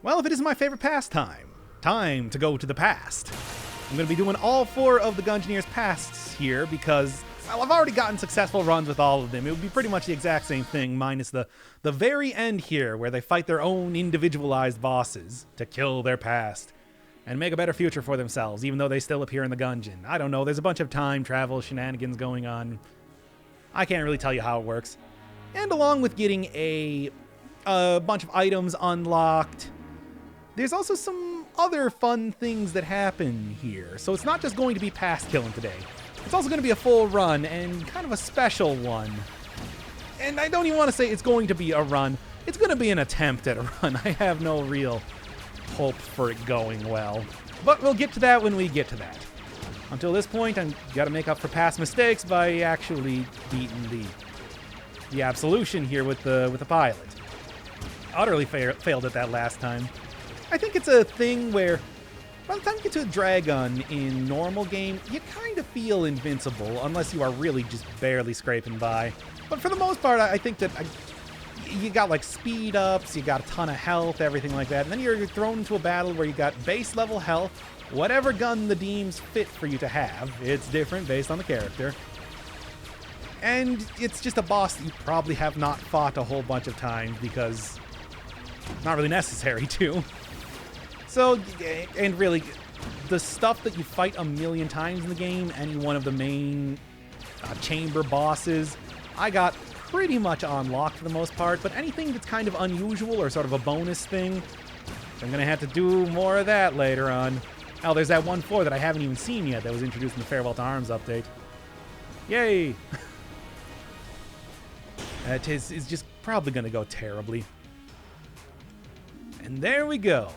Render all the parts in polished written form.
Well, if it isn't my favorite pastime, time to go to the past. I'm going to be doing all 4 of the Gungeoneer's pasts here because, well, I've already gotten successful runs with all of them. It would be pretty much the exact same thing, minus the very end here, where they fight their own individualized bosses to kill their past and make a better future for themselves, even though they still appear in the Gungeon. I don't know, there's a bunch of time travel shenanigans going on. I can't really tell you how it works. And along with getting a bunch of items unlocked, there's also some other fun things that happen here. So it's not just going to be past killing today. It's also going to be a full run, and kind of a special one. And I don't even want to say it's going to be a run. It's going to be an attempt at a run. I have no real hope for it going well. But we'll get to that when we get to that. Until this point, I've got to make up for past mistakes by actually beating the absolution here with the pilot. Utterly failed at that last time. I think it's a thing where by the time you get to a Dragon in normal game, you kind of feel invincible, unless you are really just barely scraping by. But for the most part, I think that you got like speed ups, you got a ton of health, everything like that, and then you're thrown into a battle where you got base level health, whatever gun the deems fit for you to have. It's different based on the character. And it's just a boss that you probably have not fought a whole bunch of times because it's not really necessary to. So, and really, the stuff that you fight a million times in the game, any one of the main chamber bosses, I got pretty much unlocked for the most part, but anything that's kind of unusual or sort of a bonus thing, I'm going to have to do more of that later on. Oh, there's that one floor that I haven't even seen yet that was introduced in the Farewell to Arms update. Yay! That is just probably going to go terribly. And there we go.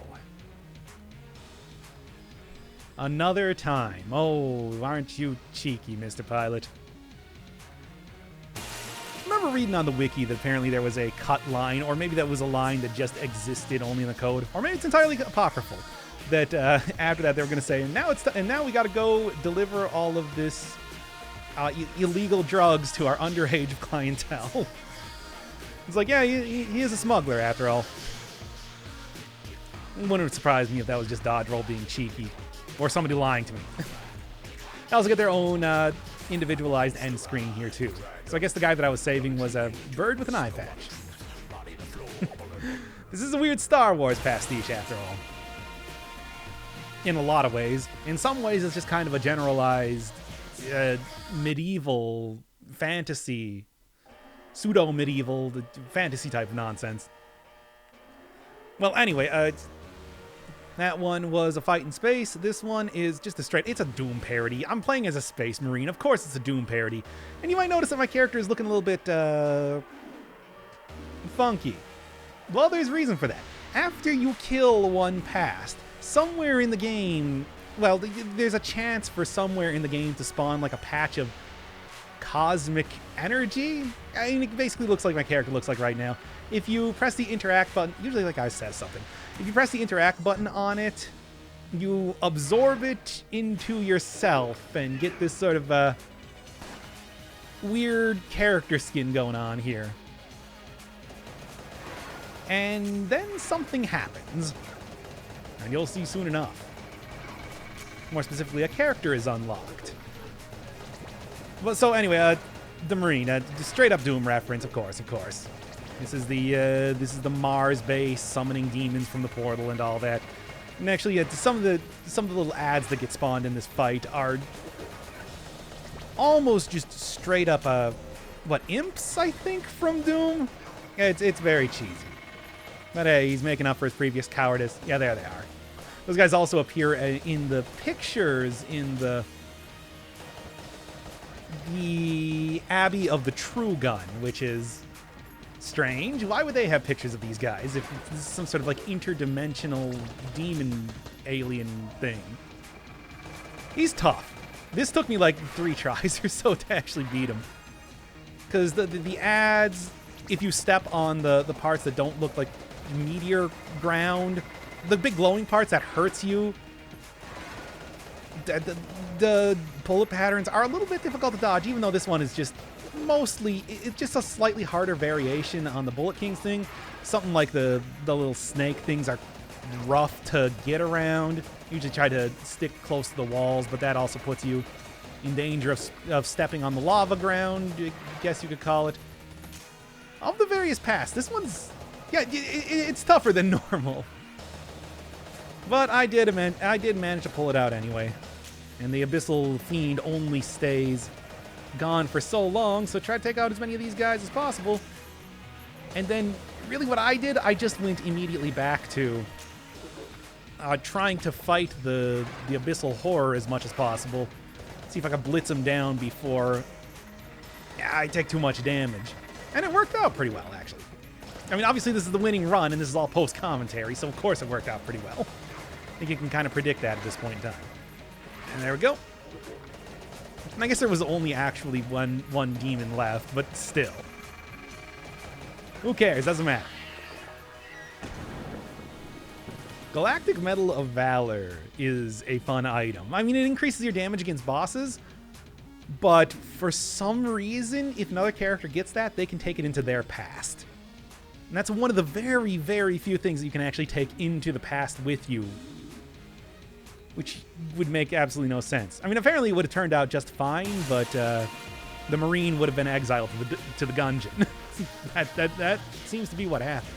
Another time. Oh, aren't you cheeky, Mr. Pilot? I remember reading on the wiki that apparently there was a cut line, or maybe that was a line that just existed only in the code, or maybe it's entirely apocryphal. That after that they were going to say, and now we got to go deliver all of this illegal drugs to our underage clientele. It's like, yeah, he is a smuggler after all. It wouldn't surprise me if that was just Dodgeroll being cheeky. Or somebody lying to me. They also get their own individualized end screen here, too. So I guess the guy that I was saving was a bird with an eye patch. This is a weird Star Wars pastiche, after all. In a lot of ways. In some ways, it's just kind of a generalized medieval fantasy, pseudo-medieval fantasy type of nonsense. Well, anyway, that one was a fight in space. This one is just it's a Doom parody. I'm playing as a space marine. Of course it's a Doom parody. And you might notice that my character is looking a little bit funky. Well, there's reason for that. After you kill one past, somewhere in the game, well, there's a chance for somewhere in the game to spawn like a patch of cosmic energy. I mean, it basically looks like my character looks like right now. If you press the interact button, usually that guy says something. If you press the interact button on it, you absorb it into yourself and get this sort of weird character skin going on here. And then something happens, and you'll see soon enough. More specifically, a character is unlocked. Well, so anyway, the Marine, straight up Doom reference, of course. This is the Mars base summoning demons from the portal and all that. And actually, some of the little ads that get spawned in this fight are almost just straight up imps, I think, from Doom. It's very cheesy. But hey, he's making up for his previous cowardice. Yeah, there they are. Those guys also appear in the pictures in the Abbey of the True Gun, which is strange. Why would they have pictures of these guys if this is some sort of like interdimensional demon alien thing? He's tough. This took me like 3 tries or so to actually beat him. Because the ads, if you step on the parts that don't look like meteor ground, the big glowing parts that hurts you, the bullet patterns are a little bit difficult to dodge, even though this one is just mostly, it's just a slightly harder variation on the Bullet Kings thing. Something like the little snake things are rough to get around. Usually try to stick close to the walls, but that also puts you in danger of stepping on the lava ground, I guess you could call it. Of the various paths, this one's, yeah, it's tougher than normal. But I did manage to pull it out anyway. And the Abyssal Fiend only stays gone for so long, so try to take out as many of these guys as possible. And then, really what I did, I just went immediately back to trying to fight the Abyssal Horror as much as possible. See if I could blitz him down before I take too much damage. And it worked out pretty well, actually. I mean, obviously this is the winning run, and this is all post-commentary, so of course it worked out pretty well. I think you can kind of predict that at this point in time. And there we go. And I guess there was only actually one demon left, but still. Who cares? Doesn't matter. Galactic Medal of Valor is a fun item. I mean, it increases your damage against bosses, but for some reason, if another character gets that, they can take it into their past. And that's one of the very, very few things that you can actually take into the past with you, which would make absolutely no sense. I mean, apparently it would have turned out just fine, but the Marine would have been exiled to the Gungeon. that seems to be what happened.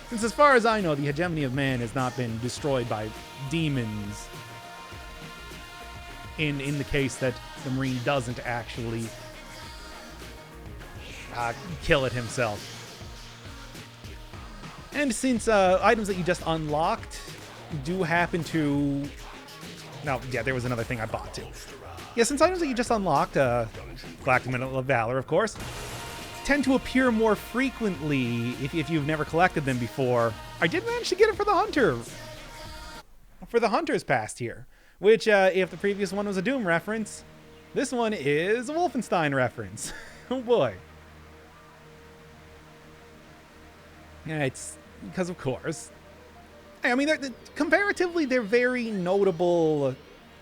Since as far as I know, the hegemony of man has not been destroyed by demons in the case that the Marine doesn't actually kill it himself. And since items that you just unlocked do happen to... No, yeah, there was another thing I bought too. Yeah, since items that you just unlocked, Galactic Medal of Valor, of course, tend to appear more frequently if you've never collected them before. I did manage to get it for the Hunter. For the Hunter's Past here. Which, if the previous one was a Doom reference, this one is a Wolfenstein reference. Oh boy. Yeah, it's because of course. I mean, comparatively, they're very notable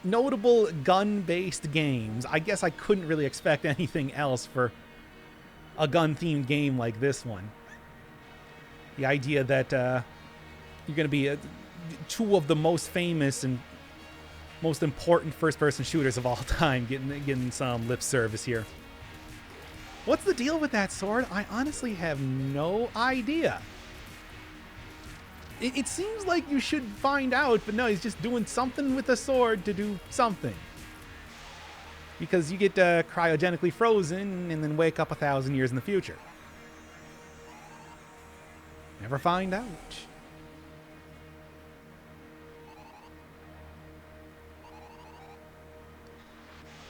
gun-based games. I guess I couldn't really expect anything else for a gun-themed game like this one. The idea that you're going to be two of the most famous and most important first-person shooters of all time getting some lip service here. What's the deal with that sword? I honestly have no idea. It seems like you should find out, but no, he's just doing something with the sword to do something. Because you get cryogenically frozen and then wake up 1,000 years in the future. Never find out.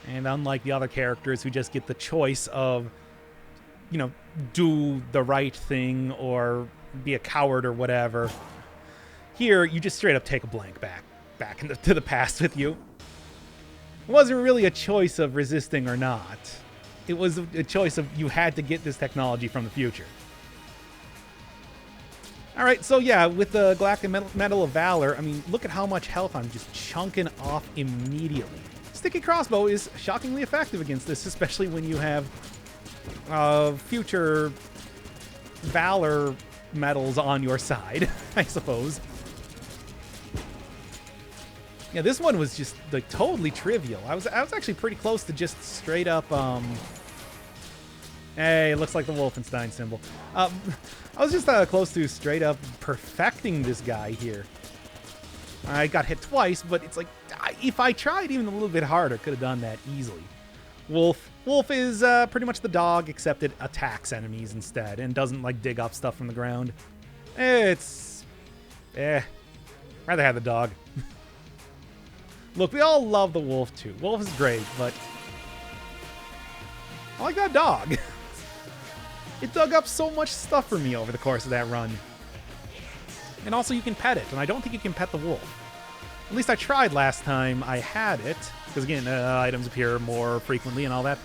And unlike the other characters who just get the choice of, you know, do the right thing or be a coward or whatever, here you just straight up take a blank back into the past with you. It wasn't really a choice of resisting or not. It was a choice of you had to get this technology from the future. Alright, so yeah, with the Galactic Medal of Valor, I mean, look at how much health I'm just chunking off immediately. Sticky Crossbow is shockingly effective against this, especially when you have future Valor medals on your side, I suppose. Yeah, this one was just like totally trivial. I was actually pretty close to just straight up hey, it looks like the Wolfenstein symbol. I was just close to straight up perfecting this guy here. I got hit twice, but it's like if I tried even a little bit harder, could have done that easily. Wolf is pretty much the dog, except it attacks enemies instead and doesn't like dig up stuff from the ground. It's rather have the dog. Look, we all love the wolf too. Wolf is great, but I like that dog. It dug up so much stuff for me over the course of that run. And also you can pet it, and I don't think you can pet the wolf. At least I tried last time I had it, because again, items appear more frequently and all that.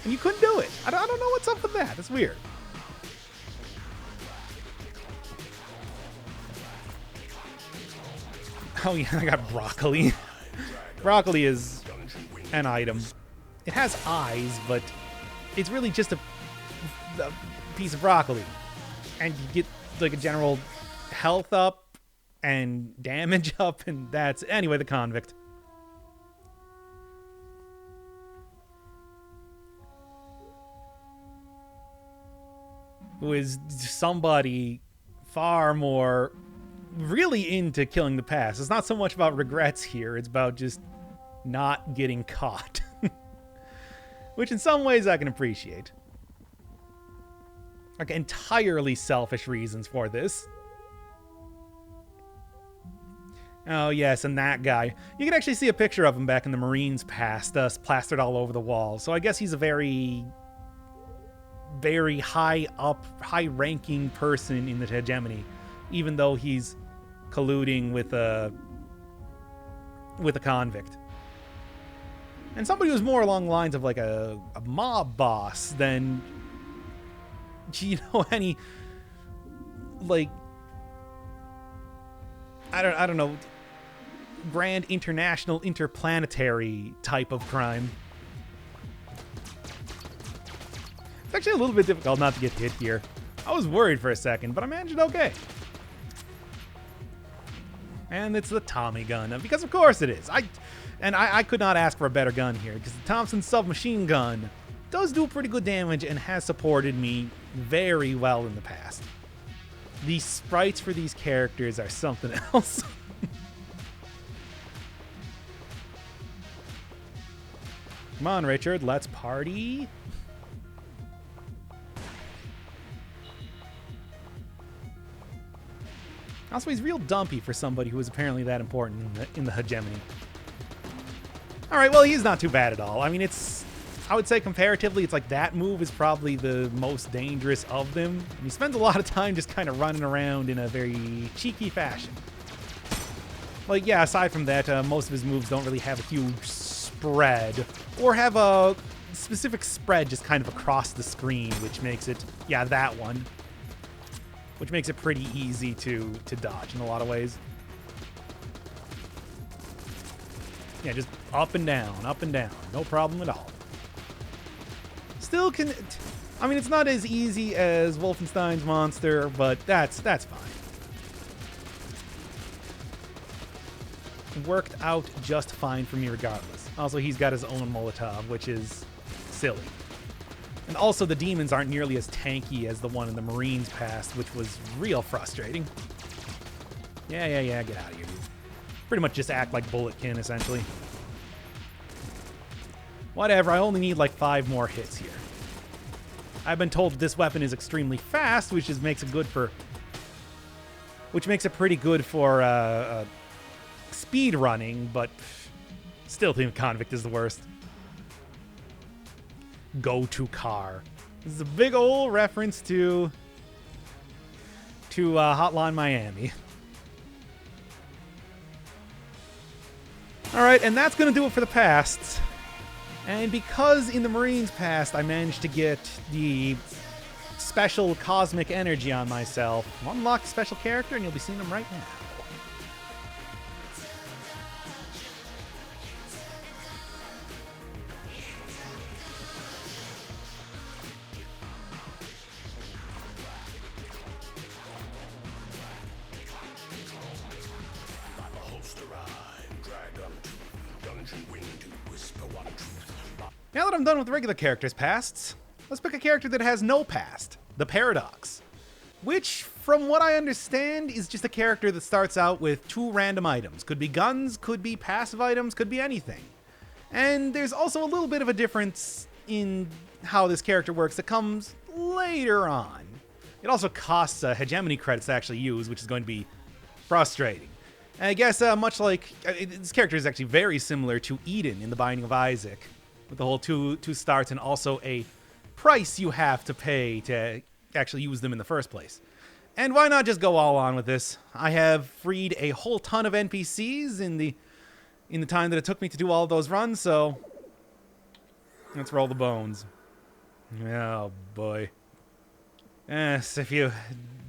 And you couldn't do it. I don't know what's up with that. It's weird. Oh yeah, I got broccoli. Broccoli is an item. It has eyes, but it's really just a piece of broccoli. And you get like a general health up and damage up, and that's... Anyway, the Convict. Who is somebody far more really into killing the past. It's not so much about regrets here, it's about just not getting caught. Which in some ways I can appreciate. Like, entirely selfish reasons for this. Oh, yes, and that guy. You can actually see a picture of him back in the Marines past, plastered all over the wall. So I guess he's a very high-ranking person in the hegemony, even though he's colluding with a convict. And somebody who's more along the lines of like a mob boss than, you know, any, like, I don't know, grand international interplanetary type of crime. It's actually a little bit difficult not to get hit here. I was worried for a second, but I managed it okay. And it's the Tommy gun, because of course it is. I could not ask for a better gun here, because the Thompson submachine gun does do pretty good damage and has supported me very well in the past. The sprites for these characters are something else. Come on, Richard, let's party. Also, he's real dumpy for somebody who is apparently that important in the hegemony. Alright, well, he's not too bad at all. I mean, I would say comparatively, it's like that move is probably the most dangerous of them. And he spends a lot of time just kind of running around in a very cheeky fashion. Like, yeah, aside from that, most of his moves don't really have a huge spread, or have a specific spread just kind of across the screen, which makes it, yeah, that one. Which makes it pretty easy to dodge in a lot of ways. Yeah, just up and down, no problem at all. Still can, I mean, it's not as easy as Wolfenstein's monster, but that's fine. Worked out just fine for me regardless. Also, he's got his own Molotov, which is silly. And also, the demons aren't nearly as tanky as the one in the Marines past, which was real frustrating. Yeah, get out of here, dude. Pretty much just act like Bulletkin, essentially. Whatever, I only need like 5 more hits here. I've been told this weapon is extremely fast, which makes it pretty good for speed running, but still think Convict is the worst. Go-to car. This is a big old reference to Hotline Miami. Alright, and that's going to do it for the past. And because in the Marines past I managed to get the special cosmic energy on myself, I'll unlock a special character and you'll be seeing them right now. Now that I'm done with the regular characters' pasts, let's pick a character that has no past, the Paradox. Which, from what I understand, is just a character that starts out with 2 random items. Could be guns, could be passive items, could be anything. And there's also a little bit of a difference in how this character works that comes later on. It also costs hegemony credits to actually use, which is going to be frustrating. And I guess much like, this character is actually very similar to Eden in The Binding of Isaac, with the whole two starts and also a price you have to pay to actually use them in the first place. And why not just go all on with this? I have freed a whole ton of NPCs in the time that it took me to do all of those runs, so let's roll the bones. Oh boy. Yes, if you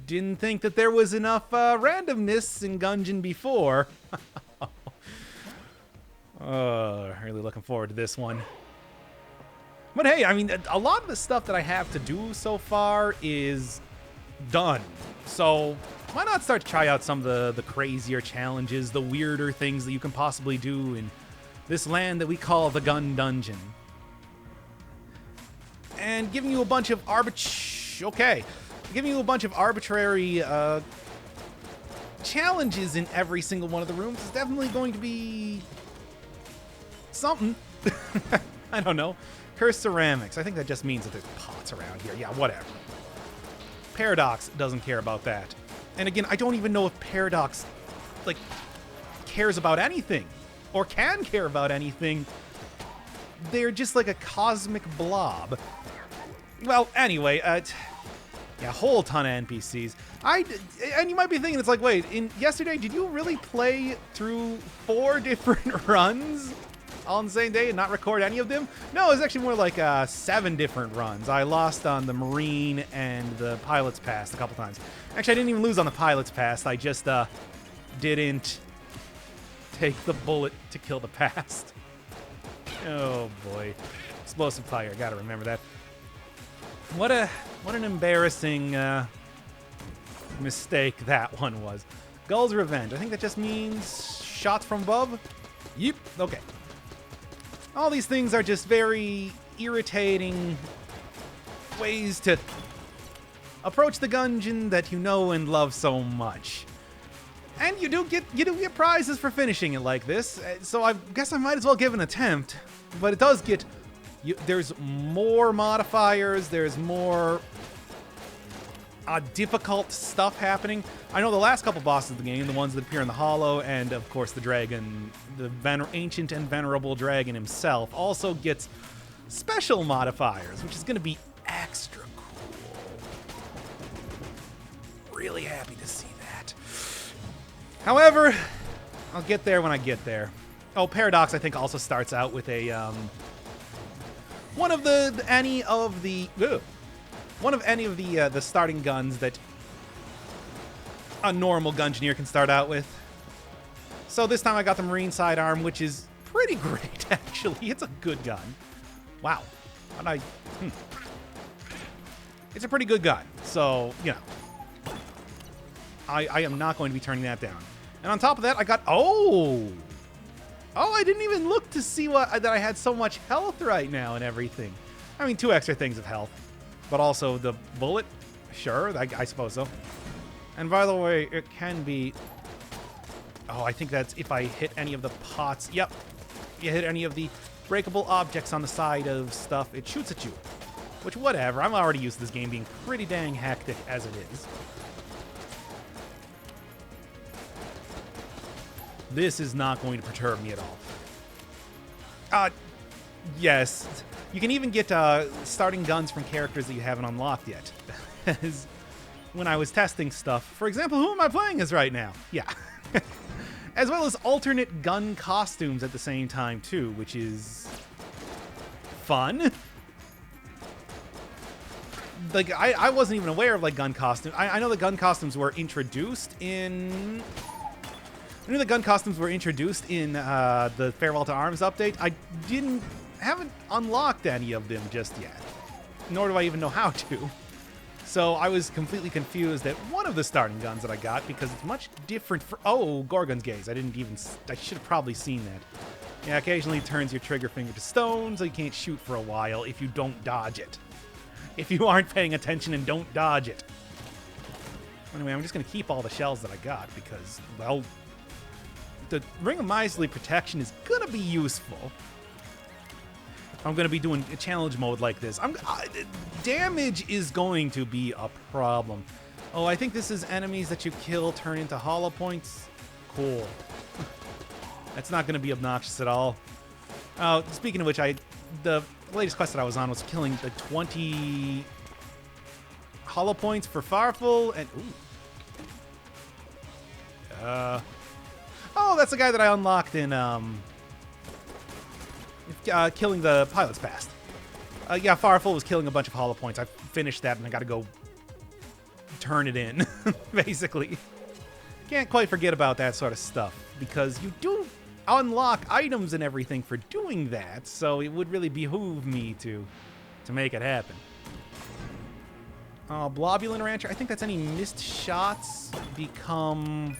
didn't think that there was enough randomness in Gungeon before. Oh, really looking forward to this one. But hey, I mean, a lot of the stuff that I have to do so far is done. So why not start to try out some of the crazier challenges, the weirder things that you can possibly do in this land that we call the Gun Dungeon. And giving you a bunch of giving you a bunch of arbitrary challenges in every single one of the rooms is definitely going to be something. I don't know. Cursed ceramics. I think that just means that there's pots around here. Yeah, whatever. Paradox doesn't care about that. And again, I don't even know if Paradox, like, cares about anything. Or can care about anything. They're just like a cosmic blob. Well, anyway, yeah, a whole ton of NPCs. And you might be thinking, it's like, wait, yesterday, did you really play through 4 different runs all on the same day and not record any of them? No, it was actually more like 7 different runs. I lost on the Marine and the Pilot's Pass a couple times. Actually, I didn't even lose on the Pilot's Pass. I just didn't take the bullet to kill the past. Oh boy. Explosive fire, gotta remember that. What an embarrassing mistake that one was. Gull's Revenge. I think that just means shots from above? Yep, okay. All these things are just very irritating ways to approach the Gungeon that you know and love so much. And you do get prizes for finishing it like this, so I guess I might as well give an attempt. But it does get... there's more modifiers, there's more difficult stuff happening. I know the last couple bosses of the game, the ones that appear in the Hollow, and of course the dragon, the ancient and venerable dragon himself, also gets special modifiers, which is going to be extra cool. Really happy to see that. However, I'll get there when I get there. Oh, Paradox, I think, also starts out with a one of any of the starting guns that a normal Gungeoneer can start out with. So this time I got the Marine sidearm, which is pretty great, actually. It's a good gun. Wow. It's a pretty good gun. So, you know, I am not going to be turning that down. And on top of that, I got... Oh, I didn't even look to see that I had so much health right now and everything. I mean, 2 extra things of health. But also the bullet. Sure, I suppose so. And by the way, it can be... Oh, I think that's if I hit any of the pots. Yep. You hit any of the breakable objects on the side of stuff, it shoots at you. Which, whatever. I'm already used to this game being pretty dang hectic as it is. This is not going to perturb me at all. Yes. You can even get starting guns from characters that you haven't unlocked yet. As when I was testing stuff. For example, who am I playing as right now? Yeah. As well as alternate gun costumes at the same time, too, which is fun. Like, I wasn't even aware of, like, gun costumes. I know the gun costumes were introduced in... I knew the gun costumes were introduced in the Farewell to Arms update. I haven't unlocked any of them just yet. Nor do I even know how to. So I was completely confused at one of the starting guns that I got because it's much different for... Oh, Gorgon's Gaze. I should have probably seen that. Yeah, occasionally it turns your trigger finger to stone, so you can't shoot for a while if you don't dodge it. If you aren't paying attention and don't dodge it. Anyway, I'm just going to keep all the shells that I got because, well... The Ring of Miserly Protection is going to be useful. I'm going to be doing a challenge mode like this. Damage is going to be a problem. Oh, I think this is enemies that you kill turn into hollow points. Cool. That's not going to be obnoxious at all. Speaking of which, the latest quest that I was on was killing the 20 hollow points for Farful, and... Ooh. Oh, that's the guy that I unlocked in, killing the Pilot's Pass. Yeah, Farful was killing a bunch of hollow points. I finished that, and I gotta go turn it in, basically. Can't quite forget about that sort of stuff, because you do unlock items and everything for doing that, so it would really behoove me to make it happen. Globulin Rancher. I think that's any missed shots become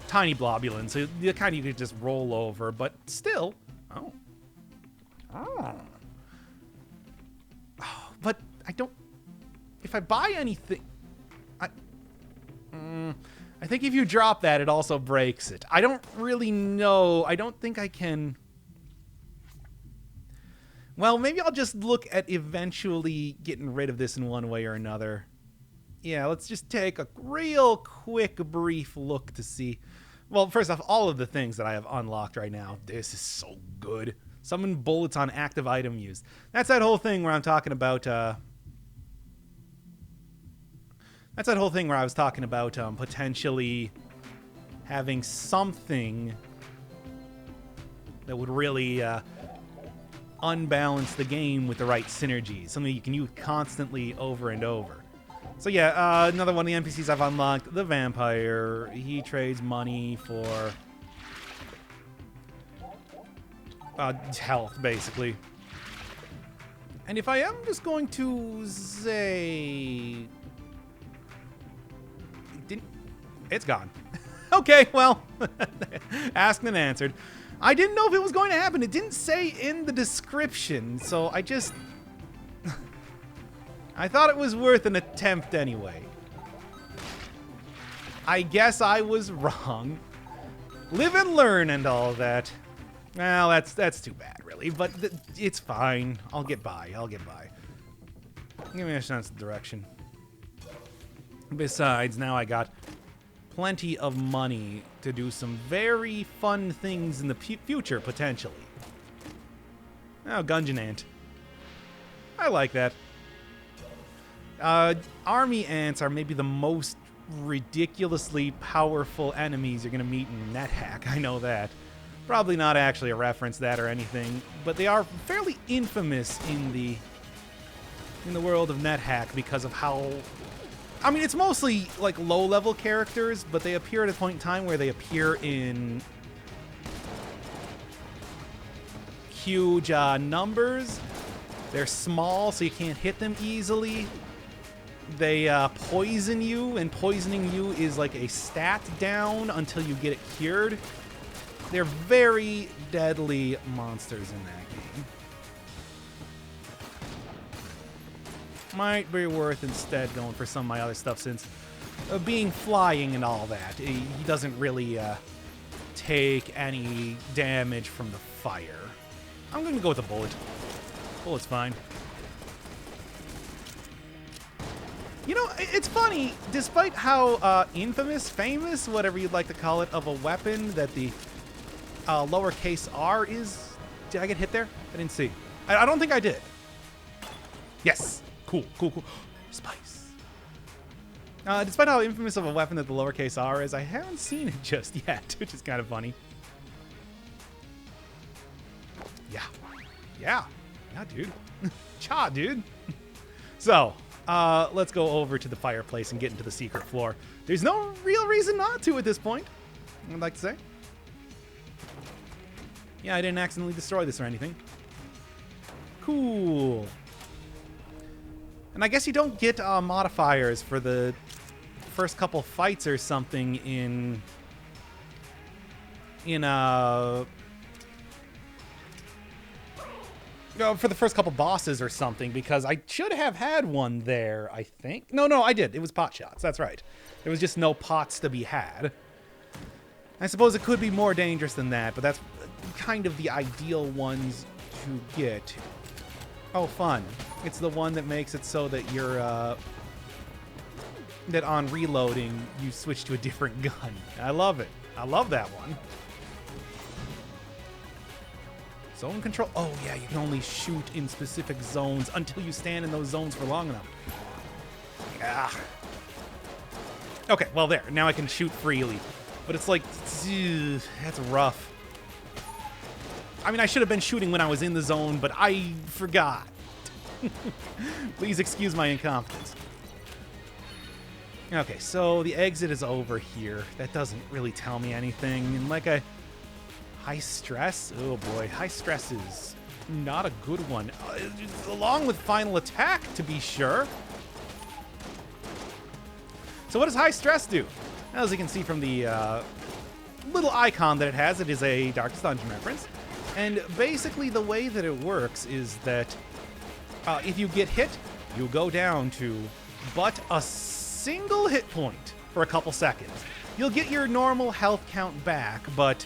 tiny globulin. So the kind you could just roll over, but still. Oh. But I don't... If I buy anything... I think if you drop that, it also breaks it. I don't really know. I don't think I can... Well, maybe I'll just look at eventually getting rid of this in one way or another. Yeah, let's just take a real quick, brief look to see. Well, first off, all of the things that I have unlocked right now. This is so good. Summon bullets on active item used. That's that whole thing where I'm talking about... That's that whole thing where I was talking about potentially having something that would really... unbalance the game with the right synergies. Something you can use constantly over and over. So yeah, another one of the NPCs I've unlocked, the vampire. He trades money for health, basically. And if I am just going to say... It's gone. Okay, well, asked and answered. I didn't know if it was going to happen. It didn't say in the description, so I just... I thought it was worth an attempt anyway. I guess I was wrong. Live and learn and all that. Well, that's too bad, really, but it's fine. I'll get by. Give me a sense of direction. Besides, now I got plenty of money to do some very fun things in the future, potentially. Oh, Gungeon Ant. I like that. Army ants are maybe the most ridiculously powerful enemies you're going to meet in NetHack. I know that. Probably not actually a reference to that or anything, but they are fairly infamous in the world of NetHack because of how... I mean, it's mostly, like, low-level characters, but they appear at a point in time where they appear in huge numbers. They're small, so you can't hit them easily. They poison you, and poisoning you is like a stat down until you get it cured. They're very deadly monsters in that game. Might be worth instead going for some of my other stuff, since being flying and all that, he doesn't really take any damage from the fire. I'm going to go with a bullet. Bullet's fine. You know, it's funny, despite how infamous, famous, whatever you'd like to call it, of a weapon that the lowercase r is... Did I get hit there? I didn't see. I don't think I did. Yes. Cool. Spice. Despite how infamous of a weapon that the lowercase r is, I haven't seen it just yet, which is kind of funny. Yeah, dude. Cha, dude. So, let's go over to the fireplace and get into the secret floor. There's no real reason not to at this point, I'd like to say. Yeah, I didn't accidentally destroy this or anything. Cool. And I guess you don't get modifiers for the first couple fights or something for the first couple bosses or something, because I should have had one there, I think. No, I did. It was pot shots. That's right. There was just no pots to be had. I suppose it could be more dangerous than that, but that's kind of the ideal ones to get. Oh, fun. It's the one that makes it so that you're, that on reloading, you switch to a different gun. I love it. I love that one. Zone control. Oh, yeah, you can only shoot in specific zones until you stand in those zones for long enough. Ah. Okay, well, there. Now I can shoot freely. But it's like, that's rough. I mean, I should have been shooting when I was in the zone, but I forgot. Please excuse my incompetence. Okay, so the exit is over here. That doesn't really tell me anything. And like high stress? Oh boy, high stress is not a good one. Along with final attack, to be sure. So what does high stress do? As you can see from the little icon that it has, it is a Darkest Dungeon reference. And basically the way that it works is that if you get hit, you go down to but a single hit point for a couple seconds. You'll get your normal health count back, but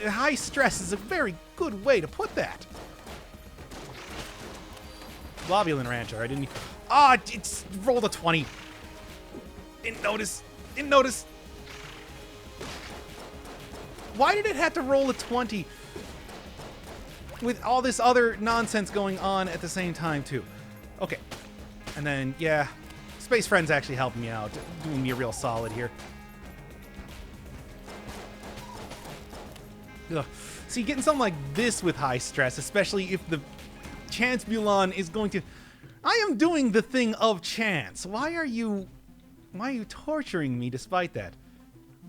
high stress is a very good way to put that. Globulin Rancher, I didn't... Ah, it's rolled a 20. Didn't notice. Why did it have to roll a 20 with all this other nonsense going on at the same time, too? Okay. And then, yeah, Space Friend's actually helping me out, doing me a real solid here. Ugh. See, getting something like this with high stress, especially if the Chance Mulan is going to... I am doing the thing of chance. Why are you torturing me despite that?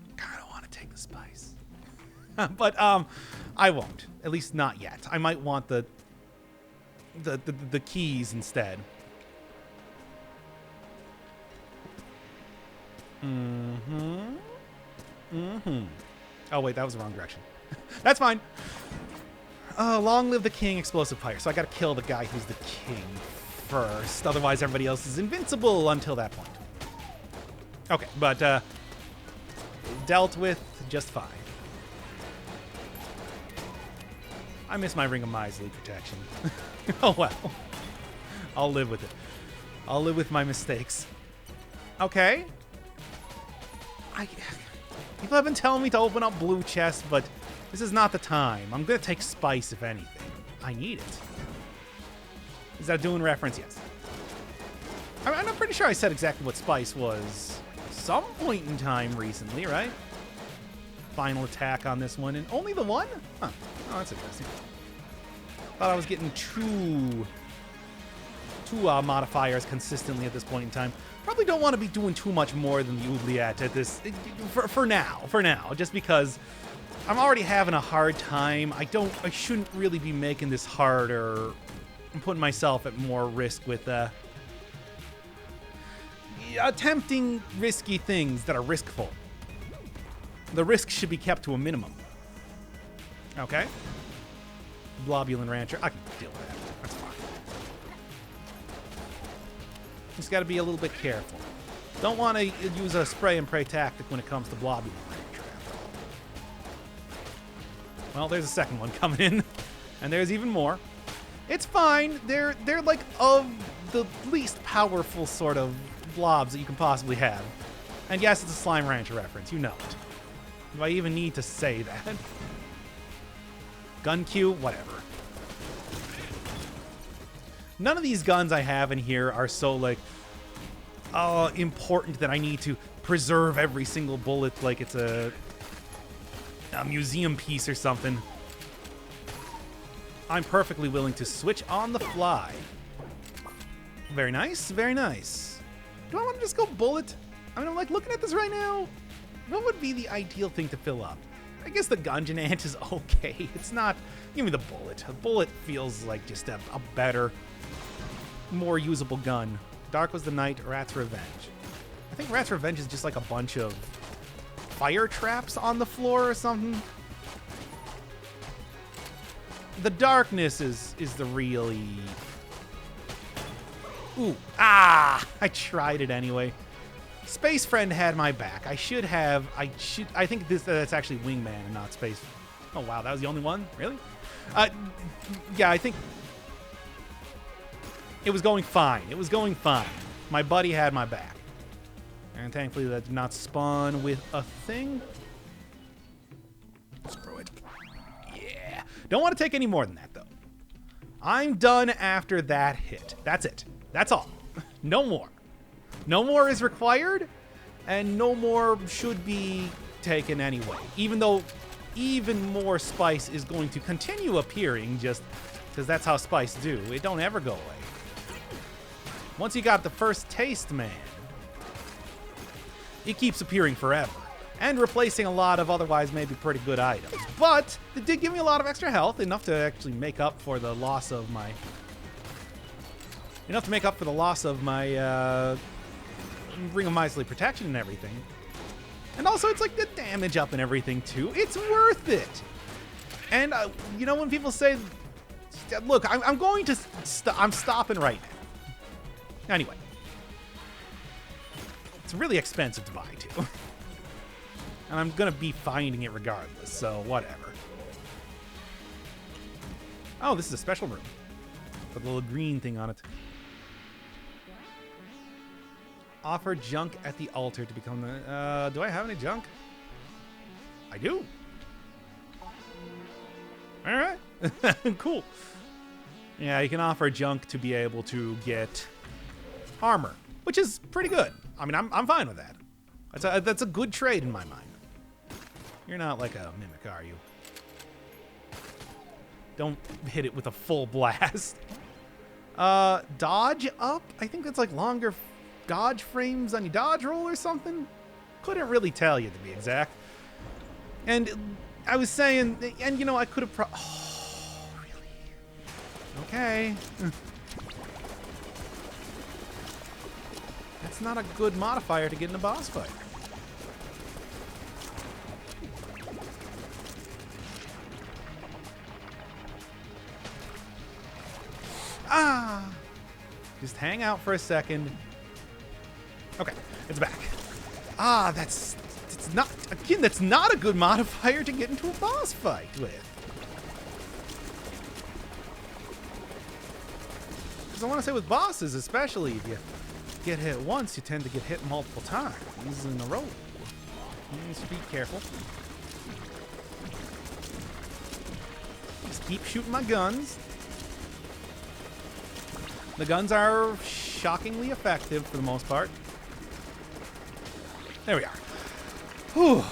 I kind of want to take the spice. But I won't. At least not yet. I might want the keys instead. Oh wait, that was the wrong direction. That's fine. Long live the king, explosive fire. So I gotta kill the guy who's the king first. Otherwise everybody else is invincible until that point. Okay, but dealt with just fine. I miss my Ring of Miserly protection. Oh well. I'll live with it. I'll live with my mistakes. Okay. People have been telling me to open up blue chests, but this is not the time. I'm gonna take spice, if anything. I need it. Is that a Dune reference? Yes. I'm not pretty sure I said exactly what spice was some point in time recently, right? Final attack on this one, and only the one? Huh. Oh, that's interesting. Thought I was getting two modifiers consistently at this point in time. Probably don't want to be doing too much more than the oubliette at this for now, just because I'm already having a hard time. I shouldn't really be making this harder. I'm putting myself at more risk with attempting risky things that are riskful. The risk should be kept to a minimum. Okay. Globulin Rancher. I can deal with that. That's fine. Just got to be a little bit careful. Don't want to use a spray and pray tactic when it comes to Globulin Rancher. Well, there's a second one coming in. And there's even more. It's fine. They're like of the least powerful sort of blobs that you can possibly have. And yes, it's a Slime Rancher reference. You know it. Do I even need to say that? Gun Q? Whatever. None of these guns I have in here are so, like, important that I need to preserve every single bullet like it's a museum piece or something. I'm perfectly willing to switch on the fly. Very nice, very nice. Do I want to just go bullet? I mean, I'm like looking at this right now. What would be the ideal thing to fill up? I guess the Gungeon Ant is okay. It's not... Give me the bullet. The bullet feels like just a better, more usable gun. Dark was the night, Rat's Revenge. I think Rat's Revenge is just like a bunch of fire traps on the floor or something. The darkness is the really... Ooh. Ah! I tried it anyway. Space Friend had my back. I think that's actually Wingman and not Space. Oh wow, that was the only one? Really? Yeah, I think it was going fine. It was going fine. My buddy had my back. And thankfully that did not spawn with a thing. Screw it. Yeah. Don't want to take any more than that though. I'm done after that hit. That's it. That's all. No more. No more is required, and no more should be taken anyway. Even though even more spice is going to continue appearing just because that's how spice do. It don't ever go away. Once you got the first taste, man, it keeps appearing forever and replacing a lot of otherwise maybe pretty good items. But it did give me a lot of extra health, enough to actually make up for the loss of my... Ring of Miserly Protection and everything. And also, it's like the damage up and everything, too. It's worth it. And, you know, when people say, look, I'm going to, I'm stopping right now. Anyway. It's really expensive to buy, too. And I'm going to be finding it regardless, so whatever. Oh, this is a special room. With a little green thing on it. Offer junk at the altar to become the... do I have any junk? I do. Alright. Cool. Yeah, you can offer junk to be able to get armor, which is pretty good. I mean, I'm fine with that. That's a good trade in my mind. You're not like a mimic, are you? Don't hit it with a full blast. Dodge up? I think that's like longer dodge frames on your dodge roll or something? Couldn't really tell you, to be exact. And I was saying, and you know, I could have oh, really? Okay. That's not a good modifier to get in a boss fight. Ah! Just hang out for a second. Okay, it's back. Ah, that's not, again, that's not a good modifier to get into a boss fight with. Because I want to say with bosses, especially if you get hit once, you tend to get hit multiple times in a row. Just be careful. Just keep shooting my guns. The guns are shockingly effective for the most part. There we are. Whew.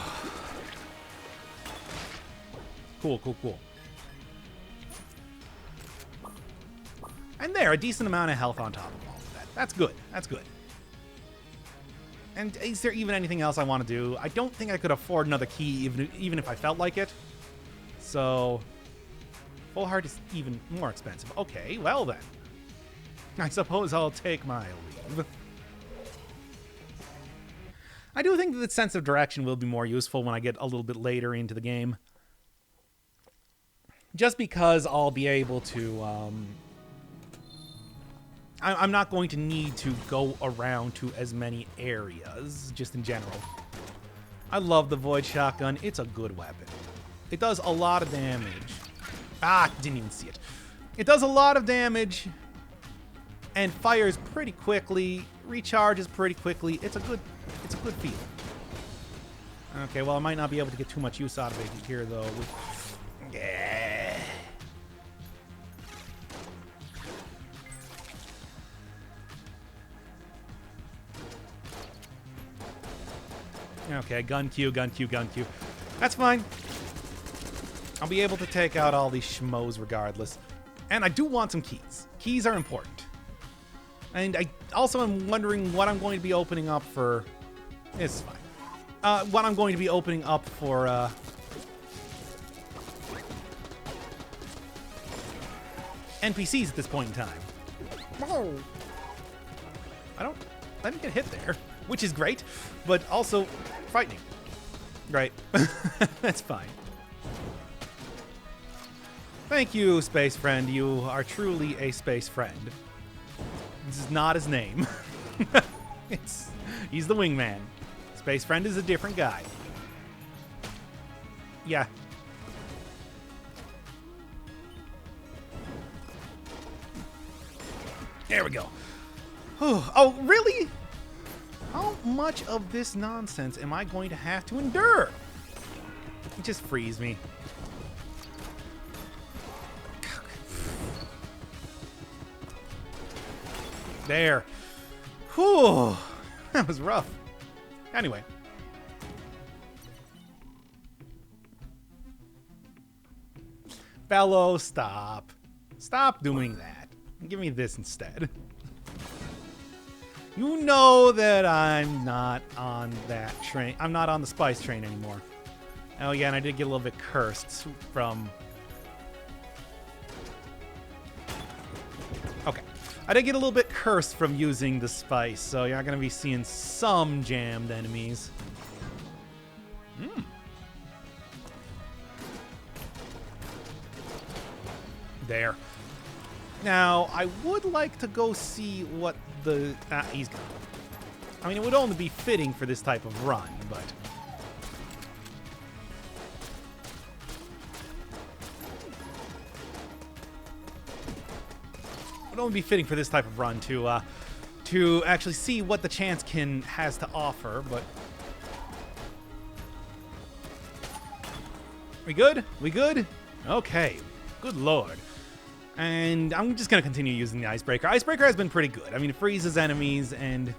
Cool, cool, cool. And there, a decent amount of health on top of all of that. That's good. That's good. And is there even anything else I want to do? I don't think I could afford another key, even if I felt like it. So, full heart is even more expensive. Okay, well then. I suppose I'll take my leave. I do think that the sense of direction will be more useful when I get a little bit later into the game. Just because I'll be able to... I'm not going to need to go around to as many areas, just in general. I love the Void Shotgun. It's a good weapon. It does a lot of damage. Ah, didn't even see it. It does a lot of damage... and fires pretty quickly, recharges pretty quickly. It's a good feel. Okay, well, I might not be able to get too much use out of it here, though. Yeah. Okay, gun Q, gun Q, gun Q. That's fine. I'll be able to take out all these schmoes regardless. And I do want some keys. Keys are important. And I also am wondering what I'm going to be opening up for... It's fine. What I'm going to be opening up for, NPCs at this point in time. Whoa. I didn't get hit there, which is great, but also frightening. Right. That's fine. Thank you, space friend. You are truly a space friend. This is not his name. He's the wingman. Space friend is a different guy. Yeah. There we go. Oh, really? How much of this nonsense am I going to have to endure? It just frees me. There. Whew. That was rough. Anyway. Fellow, stop. Stop doing that. Give me this instead. You know that I'm not on that train. I'm not on the spice train anymore. Oh yeah, and I did get a little bit cursed from... Okay. I did get a little bit cursed from using the spice, so you're going to be seeing some jammed enemies. There. Now, I would like to go see what the... he's gone. I mean, it would only be fitting for this type of run, but... It would only be fitting for this type of run to actually see what the chance has to offer, but... We good? We good? Okay. Good lord. And I'm just going to continue using the Icebreaker. Icebreaker has been pretty good. I mean, it freezes enemies, and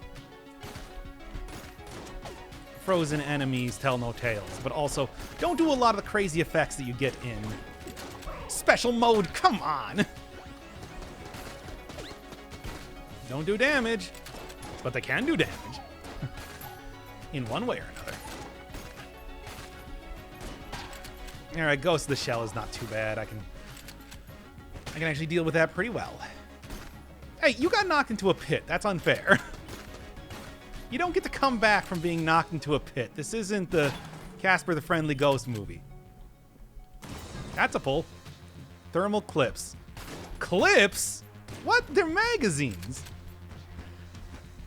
frozen enemies tell no tales. But also, don't do a lot of the crazy effects that you get in special mode. Come on! Don't do damage, but they can do damage. In one way or another. Alright, Ghost of the Shell is not too bad. I can actually deal with that pretty well. Hey, you got knocked into a pit. That's unfair. You don't get to come back from being knocked into a pit. This isn't the Casper the Friendly Ghost movie. That's a pull. Thermal clips. Clips? What? They're magazines.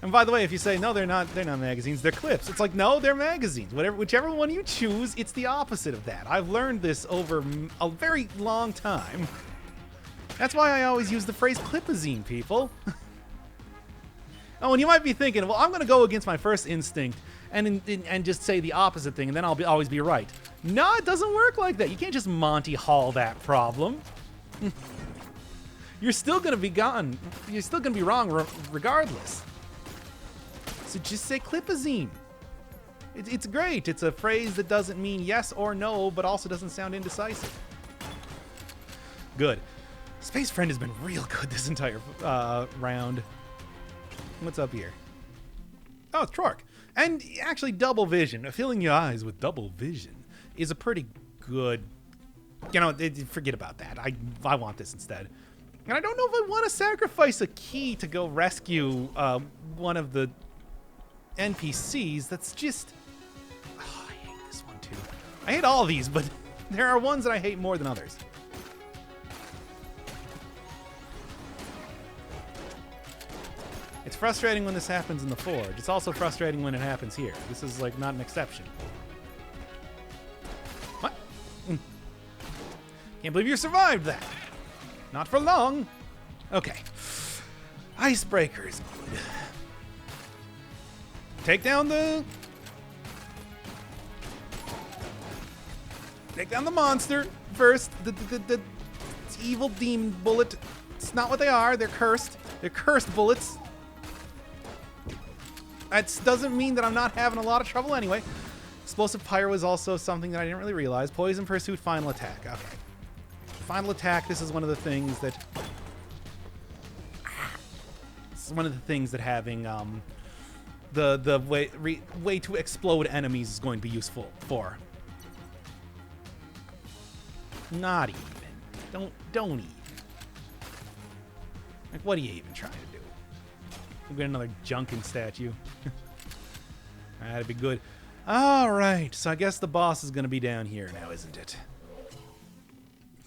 And by the way, if you say, no, they're not magazines, they're clips. It's like, no, they're magazines. Whichever one you choose, it's the opposite of that. I've learned this over a very long time. That's why I always use the phrase clipazine, people. Oh, and you might be thinking, well, I'm going to go against my first instinct and just say the opposite thing, and then I'll always be right. No, it doesn't work like that. You can't just Monty Hall that problem. You're still going to be gone. You're still going to be wrong regardless. So just say clipazine. It's great. It's a phrase that doesn't mean yes or no, but also doesn't sound indecisive. Good. Space Friend has been real good this entire round. What's up here? Oh, it's Trork. And actually, double vision. Filling your eyes with double vision is a pretty good... You know, forget about that. I want this instead. And I don't know if I want to sacrifice a key to go rescue one of the NPCs. That's just... Oh, I hate this one too. I hate all of these, but there are ones that I hate more than others. It's frustrating when this happens in the Forge. It's also frustrating when it happens here. This is, like, not an exception. What? Can't believe you survived that. Not for long. Okay. Icebreaker is good. Take down the monster first. The evil demon bullet. It's not what they are. They're cursed. They're cursed bullets. That doesn't mean that I'm not having a lot of trouble anyway. Explosive Pyro is also something that I didn't really realize. Poison Pursuit, Final Attack. Okay. Final Attack, this is one of the things that... This is one of the things that having the way to explode enemies is going to be useful for. Not even. Don't even. Like, what are you even trying to do? We'll get another Junkin statue. That'd be good. Alright, so I guess the boss is going to be down here now, isn't it?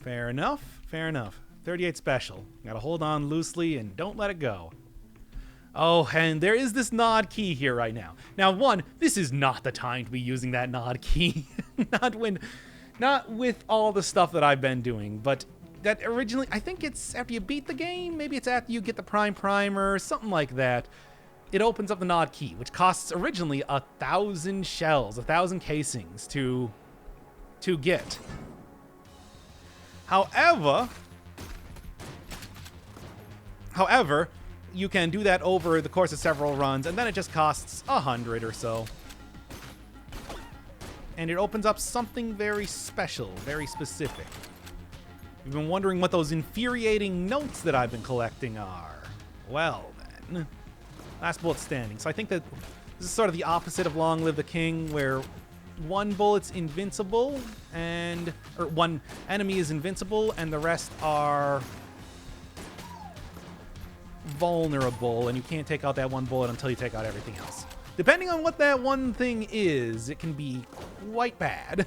Fair enough, fair enough. 38 special. Gotta hold on loosely and don't let it go. Oh, and there is this nod key here right now. Now, one, this is not the time to be using that nod key. Not with all the stuff that I've been doing, but... That originally, I think it's after you beat the game, maybe it's after you get the Prime Primer, something like that. It opens up the Nod Key, which costs originally 1,000 shells, 1,000 casings to get. However, you can do that over the course of several runs, and then it just costs 100 or so. And it opens up something very special, very specific. You've been wondering what those infuriating notes that I've been collecting are. Well, then. Last bullet standing. So I think that this is sort of the opposite of Long Live the King, where one bullet's invincible, or one enemy is invincible, and the rest are vulnerable, and you can't take out that one bullet until you take out everything else. Depending on what that one thing is, it can be quite bad.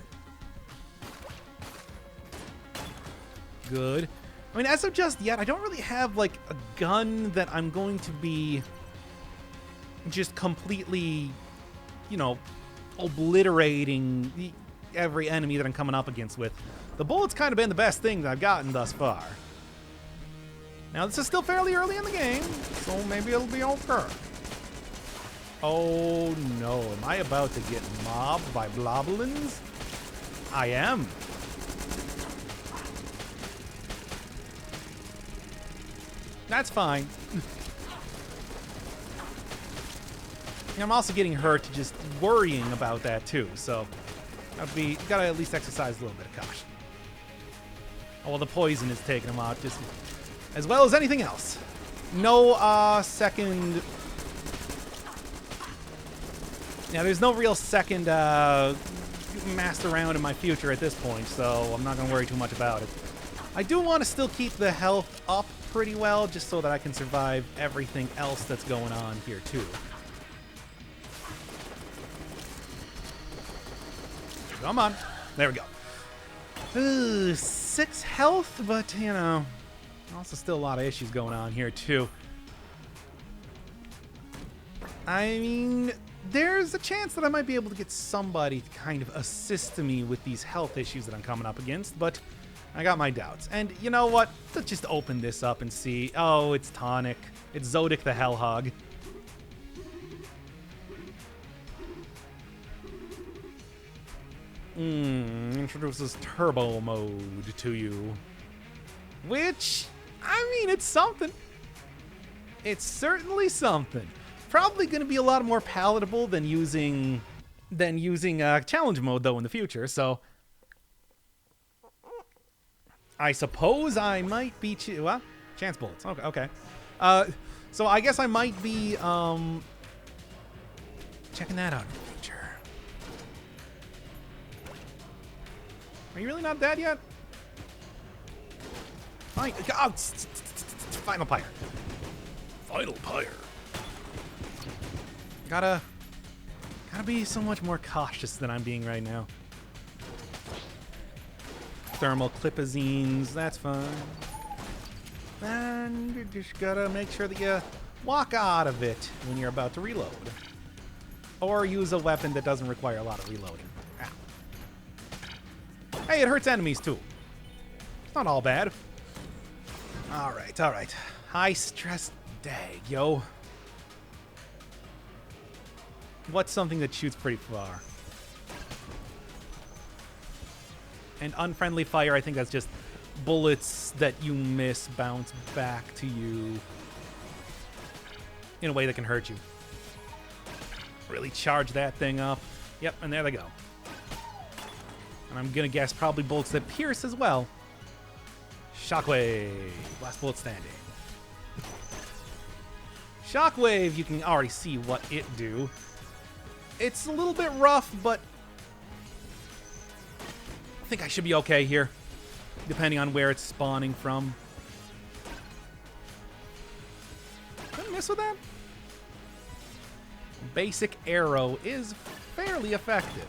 Good. I mean, as of just yet, I don't really have, like, a gun that I'm going to be just completely, you know, obliterating every enemy that I'm coming up against with. The bullet's kind of been the best thing that I've gotten thus far. Now, this is still fairly early in the game, so maybe it'll be okay. Oh, no. Am I about to get mobbed by bloblins? I am. That's fine. I'm also getting hurt just worrying about that, too, so you gotta at least exercise a little bit of caution. Oh, well, the poison is taking him out just as well as anything else. No second... Yeah, there's no real second master round in my future at this point, so I'm not going to worry too much about it. I do want to still keep the health up pretty well, just so that I can survive everything else that's going on here, too. Come on. There we go. Ooh, 6 health, but, you know, also still a lot of issues going on here, too. I mean, there's a chance that I might be able to get somebody to kind of assist me with these health issues that I'm coming up against, but I got my doubts. And you know what? Let's just open this up and see. Oh, it's Tonic. It's Zodic the Hellhog. Introduces turbo mode to you. Which, I mean, it's something. It's certainly something. Probably going to be a lot more palatable than using challenge mode, though, in the future, so I suppose I might be... Well, chance bullets. Okay. So I guess I might be checking that out in the future. Are you really not dead yet? Fine. Oh, final pyre. Final pyre. Gotta be so much more cautious than I'm being right now. Thermal clipazines, that's fine. And you just gotta make sure that you walk out of it when you're about to reload. Or use a weapon that doesn't require a lot of reloading. Ow. Hey, it hurts enemies too. It's not all bad. Alright. High stress day, yo. What's something that shoots pretty far? And unfriendly fire, I think that's just bullets that you miss bounce back to you in a way that can hurt you. Really charge that thing up. Yep, and there they go. And I'm gonna guess probably bullets that pierce as well. Shockwave. Last bullet standing. Shockwave, you can already see what it do. It's a little bit rough, but I think I should be okay here, depending on where it's spawning from. Did I miss with that? Basic arrow is fairly effective,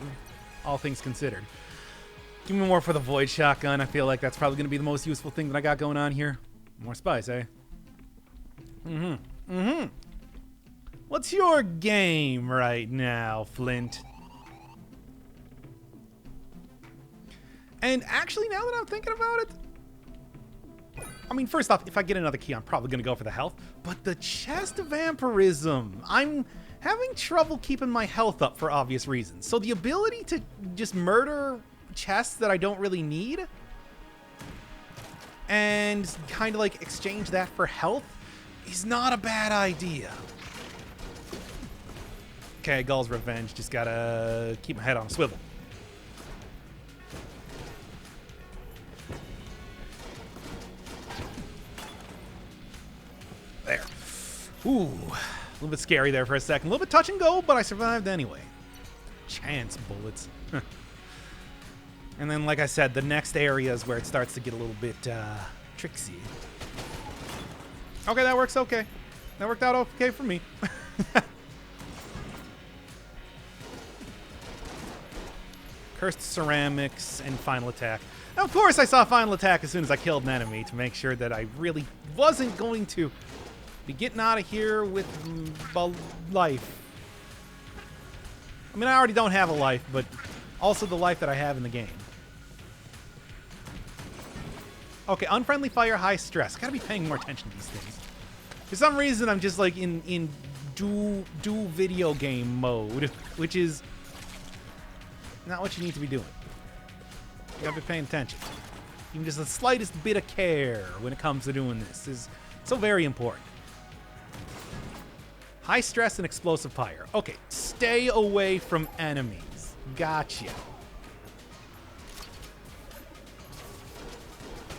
all things considered. Give me more for the Void Shotgun. I feel like that's probably going to be the most useful thing that I got going on here. More spice, eh? What's your game right now, Flint? And actually, now that I'm thinking about it, I mean, first off, if I get another key, I'm probably going to go for the health. But the chest vampirism, I'm having trouble keeping my health up for obvious reasons. So the ability to just murder chests that I don't really need and kind of like exchange that for health is not a bad idea. Okay, Gull's Revenge. Just gotta keep my head on a swivel. There. Ooh. A little bit scary there for a second. A little bit touch and go, but I survived anyway. Chance bullets. And then, like I said, the next area is where it starts to get a little bit tricksy. Okay, that works okay. That worked out okay for me. Cursed ceramics and final attack. Now, of course, I saw final attack as soon as I killed an enemy to make sure that I really wasn't going to be getting out of here with life. I mean, I already don't have a life, but also the life that I have in the game. Okay, unfriendly fire, high stress. Gotta be paying more attention to these things. For some reason, I'm just like in do video game mode, which is not what you need to be doing. You gotta be paying attention. Even just the slightest bit of care when it comes to doing this is so very important. High stress and explosive fire. Okay, stay away from enemies. Gotcha.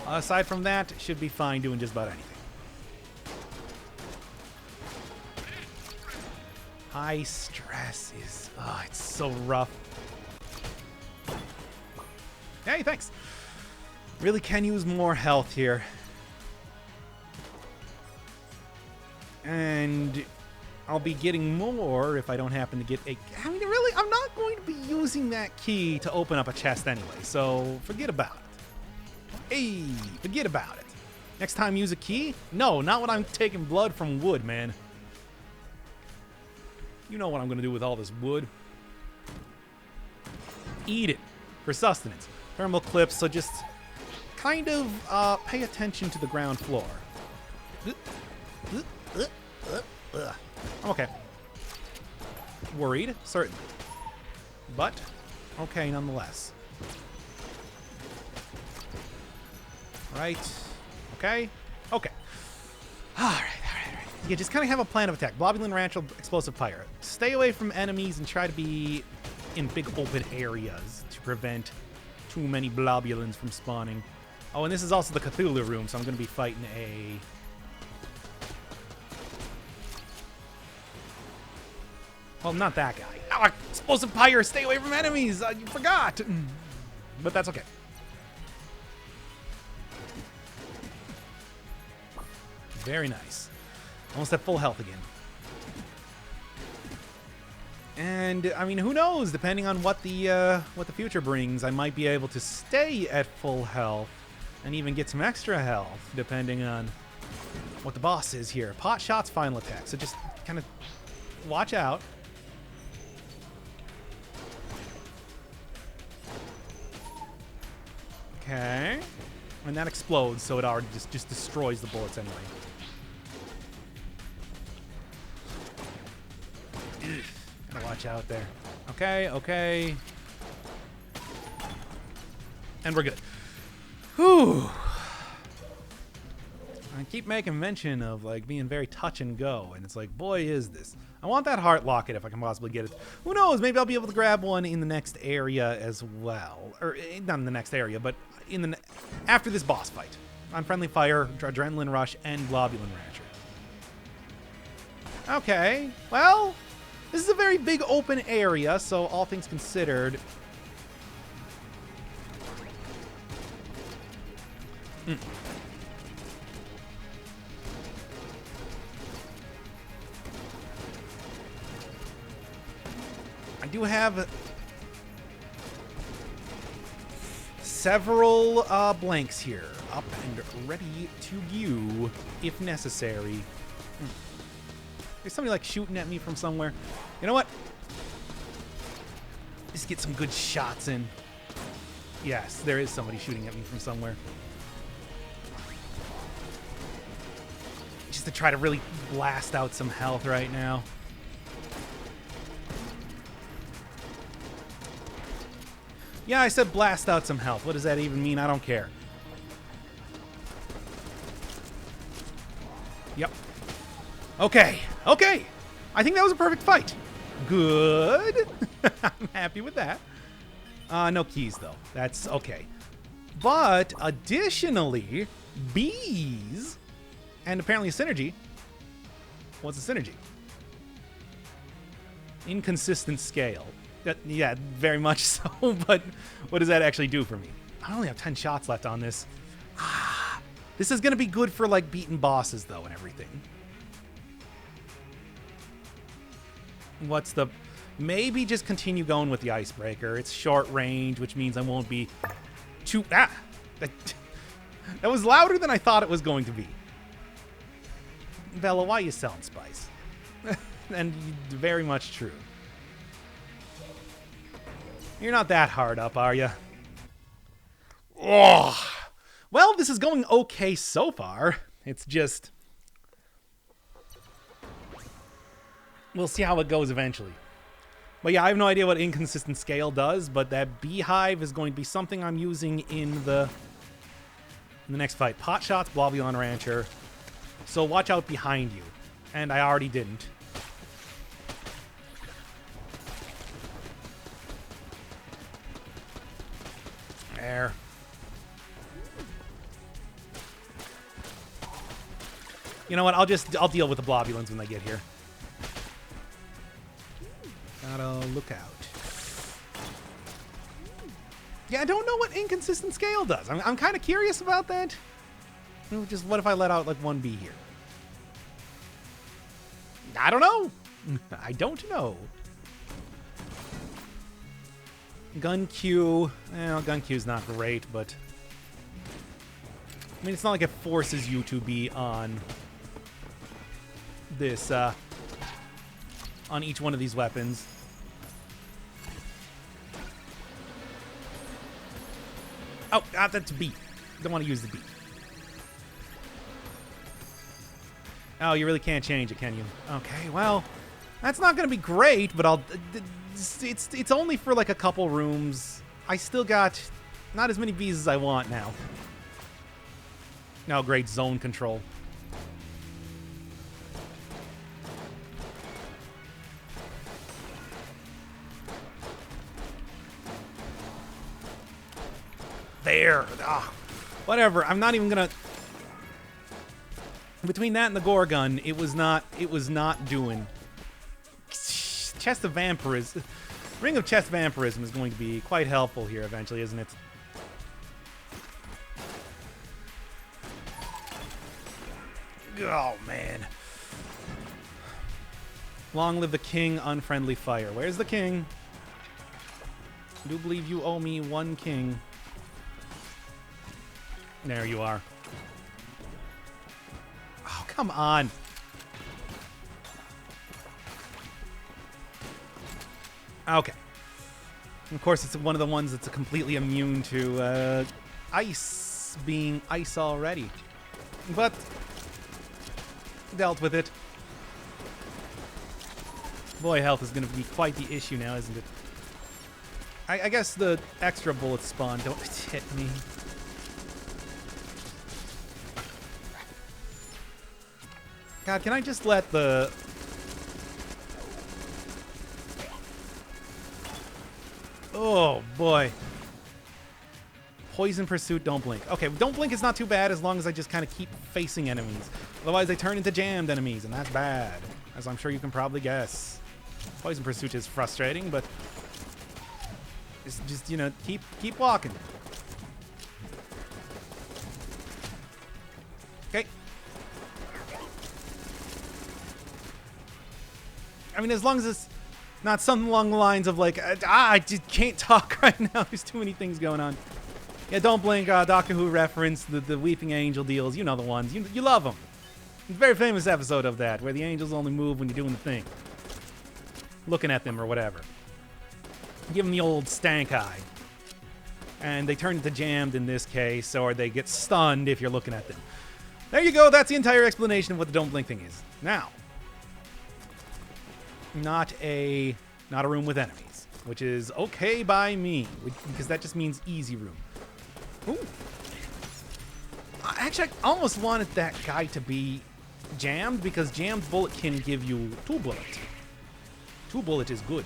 Aside from that, should be fine doing just about anything. High stress is... oh, it's so rough. Hey, thanks. Really can use more health here. And I'll be getting more if I don't happen to get a... I mean, really, I'm not going to be using that key to open up a chest anyway, so forget about it. Hey, forget about it. Next time use a key? No, not when I'm taking blood from wood, man. You know what I'm going to do with all this wood. Eat it for sustenance. Thermal clips, so just kind of pay attention to the ground floor. I'm okay. Worried, certainly. But, okay nonetheless. Right. Okay. Okay. All right. Yeah, just kind of have a plan of attack. Globulin Ranch, explosive fire. Stay away from enemies and try to be in big open areas to prevent too many globulins from spawning. Oh, and this is also the Cthulhu room, so I'm going to be fighting a... well, not that guy. Oh, explosive fire, stay away from enemies. You forgot. But that's okay. Very nice. Almost at full health again. And I mean, who knows? Depending on what the future brings, I might be able to stay at full health and even get some extra health, depending on what the boss is here. Pot shots, final attack. So just kind of watch out. Okay. And that explodes, so it already just destroys the bullets anyway. Gotta watch out there. Okay, okay. And we're good. Whew. I keep making mention of like being very touch and go, and it's like, boy, is this. I want that heart locket if I can possibly get it. Who knows? Maybe I'll be able to grab one in the next area as well. Or not in the next area, but in the after this boss fight. Unfriendly fire, adrenaline rush, and globulin rancher. Okay, well, this is a very big open area, so all things considered. I do have several blanks here, up and ready to you if necessary. There's somebody like shooting at me from somewhere. You know what? Just get some good shots in. Yes, there is somebody shooting at me from somewhere. Just to try to really blast out some health right now. Yeah, I said blast out some health. What does that even mean? I don't care. Yep. Okay. Okay. I think that was a perfect fight. Good. I'm happy with that. No keys, though. That's okay. But additionally, bees and apparently a synergy. What's a synergy? Inconsistent scale. Yeah, very much so, but what does that actually do for me? I only have 10 shots left on this. This is going to be good for, like, beating bosses, though, and everything. What's the... Maybe just continue going with the icebreaker. It's short range, which means I won't be too... Ah! That was louder than I thought it was going to be. Bella, why are you selling spice? And very much true. You're not that hard up, are you? Oh. Well, this is going okay so far. It's just... We'll see how it goes eventually. But yeah, I have no idea what inconsistent scale does, but that beehive is going to be something I'm using in the next fight. Pot shots, Bloblon Rancher. So watch out behind you. And I already didn't. There. You know what? I'll deal with the Blobulins when they get here. Gotta look out. Yeah, I don't know what inconsistent scale does. I'm kind of curious about that. Just what if I let out like one bee here? I don't know. I don't know. Gun Q. Well, Gun Q's not great, but I mean, it's not like it forces you to be on this, on each one of these weapons. Oh, that's B. Don't want to use the B. Oh, you really can't change it, can you? Okay, well, that's not going to be great, but it's only for like a couple rooms. I still got not as many bees as I want now. Now, great zone control. There. Ah, whatever. I'm not even gonna. Between that and the Gorgon, it was not doing. Chest of Vampirism. Ring of Chest Vampirism is going to be quite helpful here eventually, isn't it? Oh, man. Long live the king, unfriendly fire. Where's the king? I do believe you owe me one king. There you are. Oh, come on. Okay. Of course, it's one of the ones that's completely immune to ice being ice already. But dealt with it. Boy, health is going to be quite the issue now, isn't it? I guess the extra bullets spawn don't hit me. God, can I just let the... Oh, boy. Poison Pursuit, don't blink. Okay, don't blink is not too bad as long as I just kind of keep facing enemies. Otherwise, they turn into jammed enemies, and that's bad, as I'm sure you can probably guess. Poison Pursuit is frustrating, but it's just, you know, keep walking. Okay. I mean, as long as it's not something along the lines of like, I just can't talk right now. There's too many things going on. Yeah, don't blink. Doctor Who reference, the Weeping Angel deals. You know the ones. You love them. It's a very famous episode of that, where the angels only move when you're doing the thing. Looking at them or whatever. Give them the old stank eye. And they turn into jammed in this case, or they get stunned if you're looking at them. There you go. That's the entire explanation of what the don't blink thing is. Now, not a room with enemies, which is okay by me, because that just means easy room. Ooh. Actually, I almost wanted that guy to be jammed, because jammed bullet can give you 2 bullet. 2 bullet is good.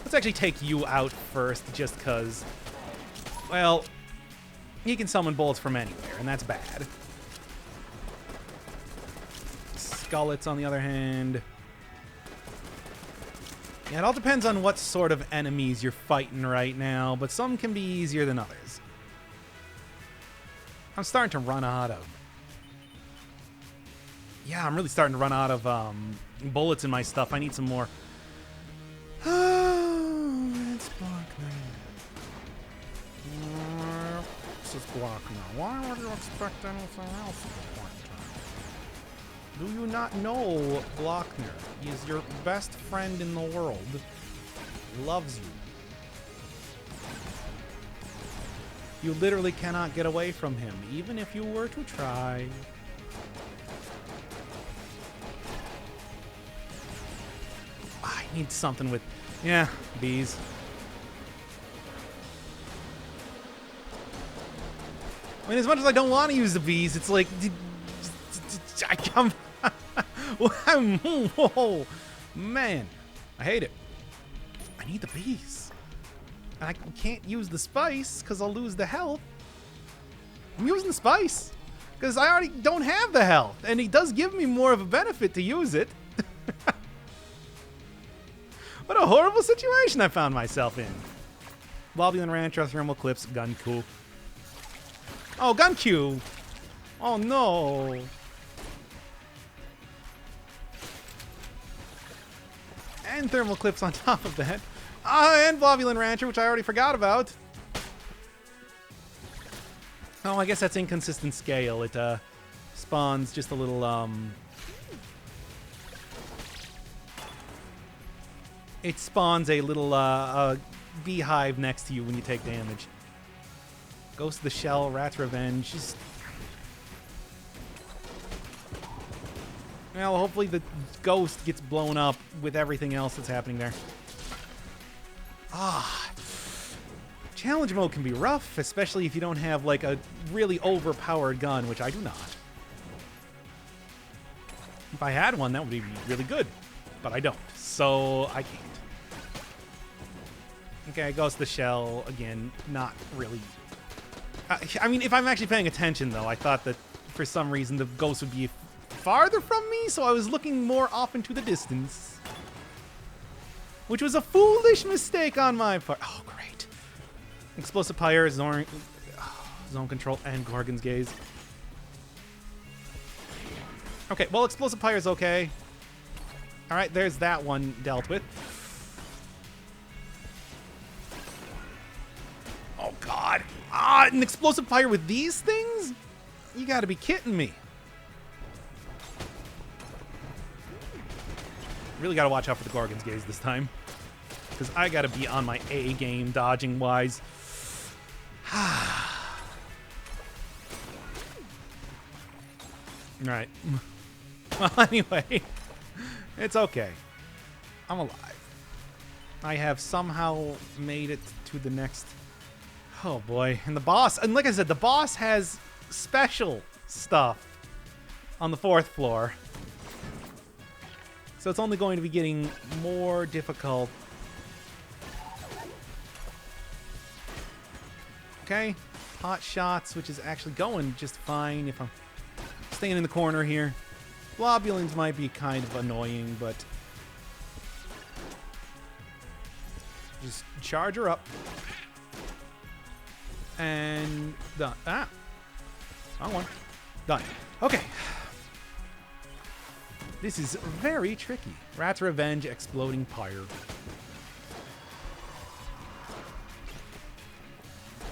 Let's actually take you out first, just because, well, he can summon bullets from anywhere, and that's bad. Skullets, on the other hand. Yeah, it all depends on what sort of enemies you're fighting right now, but some can be easier than others. I'm starting to run out of... Yeah, I'm really starting to run out of bullets in my stuff. I need some more. Oh, it's block now. This is block now. Why would you expect anything else at this point in time? Do you not know Blockner? He is your best friend in the world. He loves you. You literally cannot get away from him, even if you were to try. I need something with... Yeah, bees. I mean, as much as I don't want to use the bees, it's like... I come... Whoa, man. I hate it. I need the bees. And I can't use the spice because I'll lose the health. I'm using the spice because I already don't have the health. And it does give me more of a benefit to use it. What a horrible situation I found myself in. Wobbling Rancher, Thermal Clips, Gun Q. Oh, Gun Q. Oh, no. And Thermal Clips on top of that. And Globulin Rancher, which I already forgot about. Oh, I guess that's inconsistent scale. It spawns just a little, It spawns a little beehive next to you when you take damage. Ghost of the Shell, Rat's Revenge. Just... Well, hopefully the ghost gets blown up with everything else that's happening there. Ah. Challenge mode can be rough, especially if you don't have, like, a really overpowered gun, which I do not. If I had one, that would be really good. But I don't, so I can't. Okay, Ghost of the Shell, again, not really... I mean, if I'm actually paying attention, though, I thought that for some reason the ghost would be farther from me, so I was looking more off into the distance. Which was a foolish mistake on my part. Oh, great. Explosive Pyre, Zone Control, and Gorgon's Gaze. Okay, well, Explosive Pyre is okay. Alright, there's that one dealt with. Oh, God. Ah, an Explosive Pyre with these things? You gotta be kidding me. Really gotta watch out for the Gorgon's Gaze this time. Because I gotta be on my A game, dodging-wise. Alright. Well, anyway. It's okay. I'm alive. I have somehow made it to the next... Oh, boy. And the boss... And like I said, the boss has special stuff on the 4th floor. So it's only going to be getting more difficult. Okay. Pot shots, which is actually going just fine if I'm staying in the corner here. Globulins might be kind of annoying, but... Just charge her up. And done. Ah. Wrong one. Done. Okay. This is very tricky. Rat's Revenge, Exploding Pyre.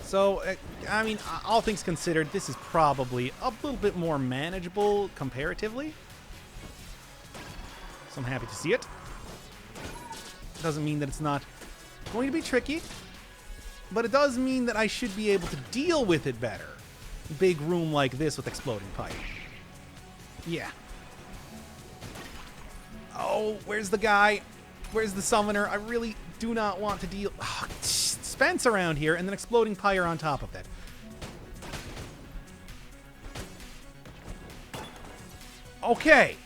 So, I mean, all things considered, this is probably a little bit more manageable comparatively. So I'm happy to see it. Doesn't mean that it's not going to be tricky, but it does mean that I should be able to deal with it better. Big room like this with Exploding Pyre. Yeah. Oh, where's the guy? Where's the summoner? I really do not want to deal... Oh, Spence around here, and then Exploding Pyre on top of that. Okay.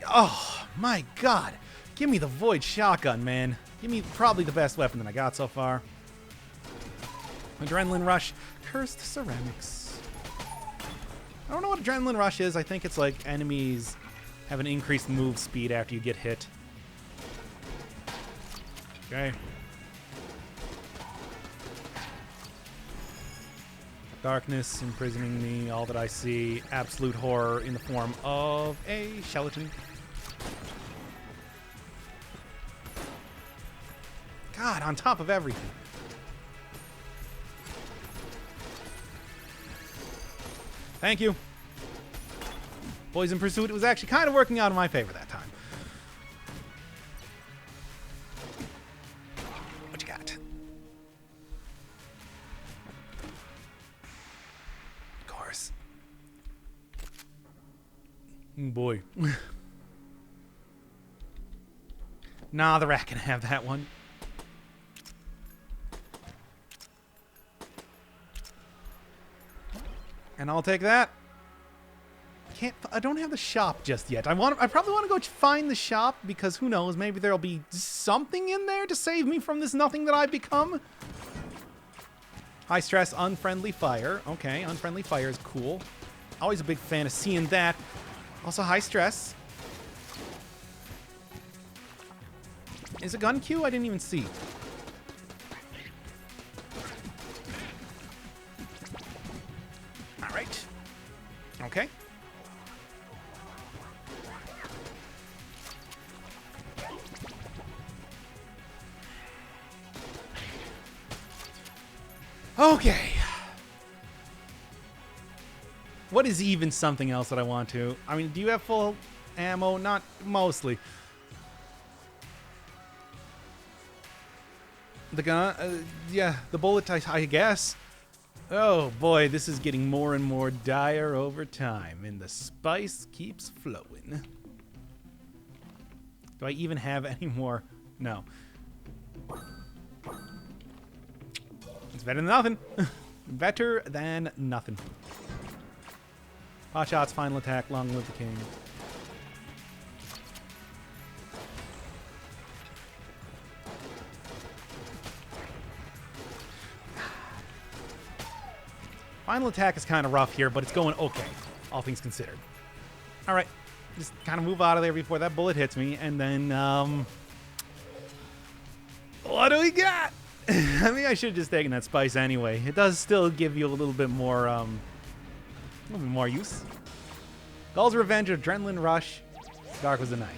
Oh, my God. Give me the Void Shotgun, man. Give me probably the best weapon that I got so far. Adrenaline Rush. Cursed Ceramics. I don't know what Adrenaline Rush is. I think it's like enemies have an increased move speed after you get hit. Okay. Darkness imprisoning me, all that I see. Absolute horror in the form of a skeleton. God, on top of everything. Thank you. Poison Pursuit was actually kind of working out in my favor that time. What you got? Of course. Boy. Nah, the rat can have that one. And I'll take that. I don't have the shop just yet. I probably want to go find the shop because who knows, maybe there'll be something in there to save me from this nothing that I've become. High stress, unfriendly fire. Okay, unfriendly fire is cool. Always a big fan of seeing that. Also high stress. Is it gun Q? I didn't even see. All right. Okay. Okay. What is even something else that I want to? I mean, do you have full ammo? Not mostly. The gun? Yeah, the bullet, I guess. Oh boy, this is getting more and more dire over time, and the spice keeps flowing. Do I even have any more? No. It's better than nothing. Better than nothing. Pot shots, final attack, long live the king. Final attack is kind of rough here, but it's going okay, all things considered. All right, just kind of move out of there before that bullet hits me, and then, what do we got? I mean, I should have just taken that spice anyway. It does still give you a little bit more use. Gull's Revenge, Adrenaline Rush, Dark was the Night.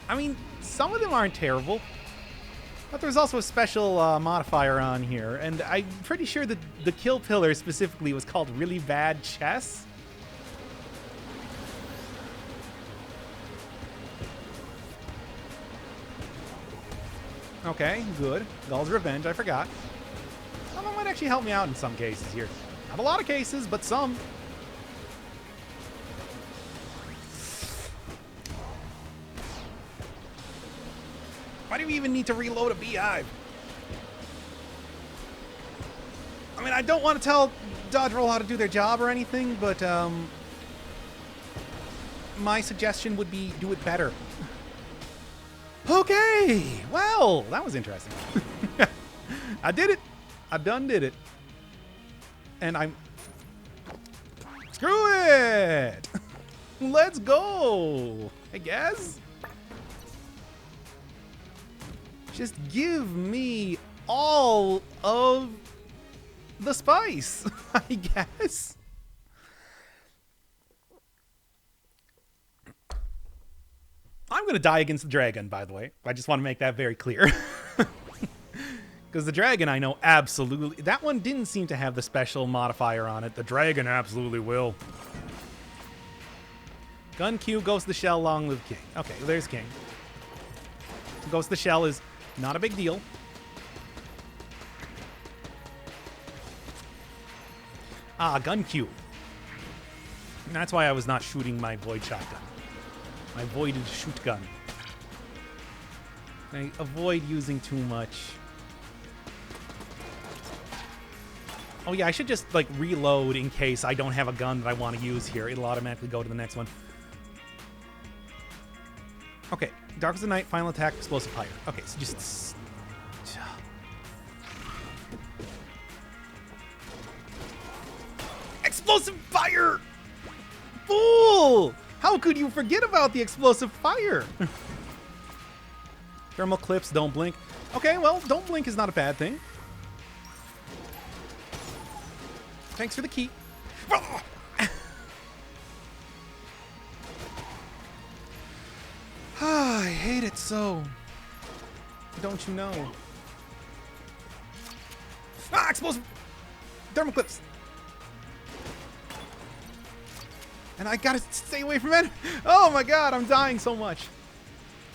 I mean, some of them aren't terrible. But there's also a special modifier on here, and I'm pretty sure that the kill pillar specifically was called Really Bad Chess. Okay, good. Gull's Revenge, I forgot. Well, that might actually help me out in some cases here. Not a lot of cases, but some. Why do we even need to reload a beehive? I mean, I don't want to tell Dodge Roll how to do their job or anything, but my suggestion would be do it better. Okay, well, that was interesting. I did it. I done did it. And I'm... Screw it! Let's go, I guess. Just give me all of the spice, I guess. I'm going to die against the dragon, by the way. I just want to make that very clear. Because the dragon, I know absolutely... That one didn't seem to have the special modifier on it. The dragon absolutely will. Gun Q, Ghost the Shell, long live King. Okay, there's King. Ghost the Shell is not a big deal. Ah, Gun Q. And that's why I was not shooting my Void Shotgun. My Voided Shoot Gun. I avoid using too much. Oh yeah, I should just like reload in case I don't have a gun that I want to use here. It'll automatically go to the next one. Okay, Dark as the Night, final attack, explosive fire. Okay, so just... Explosive fire! Fool! How could you forget about the explosive fire? Thermal clips, don't blink. Okay, well, don't blink is not a bad thing. Thanks for the key. I hate it so. Don't you know? Ah, explosive thermal clips. And I gotta stay away from it. Oh my god, I'm dying so much.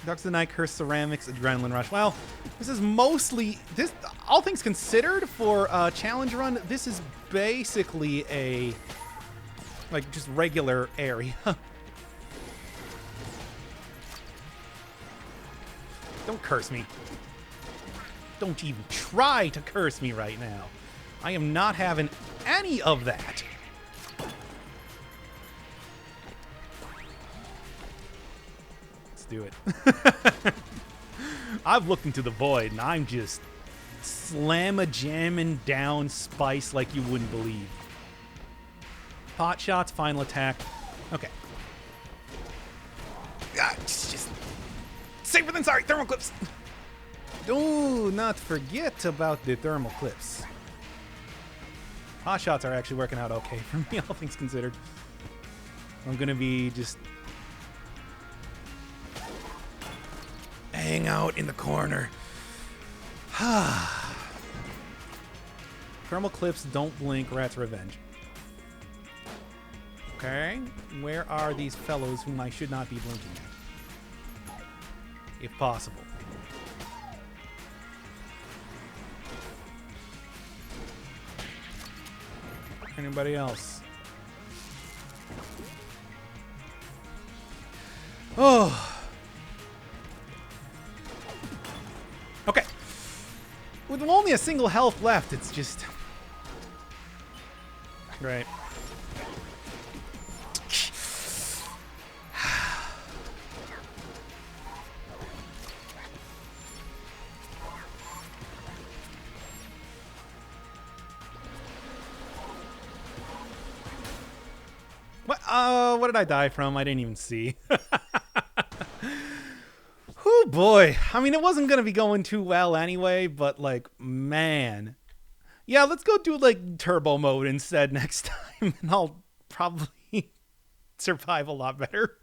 Ducks of the Night, Cursed Ceramics, Adrenaline Rush. Well, this is mostly, this, all things considered, for a challenge run, this is basically a, like, just regular area. Don't curse me. Don't even try to curse me right now. I am not having any of that. Let's do it. I've looked into the void, and I'm just slam-a-jamming down spice like you wouldn't believe. Pot shots, final attack. Okay. Ah, just safer than sorry. Thermal clips. Do not forget about the thermal clips. Pot shots are actually working out okay for me, all things considered. I'm gonna be just hang out in the corner. Thermal clips, don't blink, rat's revenge. Okay, where are these fellows whom I should not be blinking at? If possible. Anybody else? Oh. Okay. With only a single health left, it's just... Right. What did I die from? I didn't even see. Oh boy. I mean, it wasn't going to be going too well anyway, but like, man. Yeah, let's go do like turbo mode instead next time, and I'll probably survive a lot better.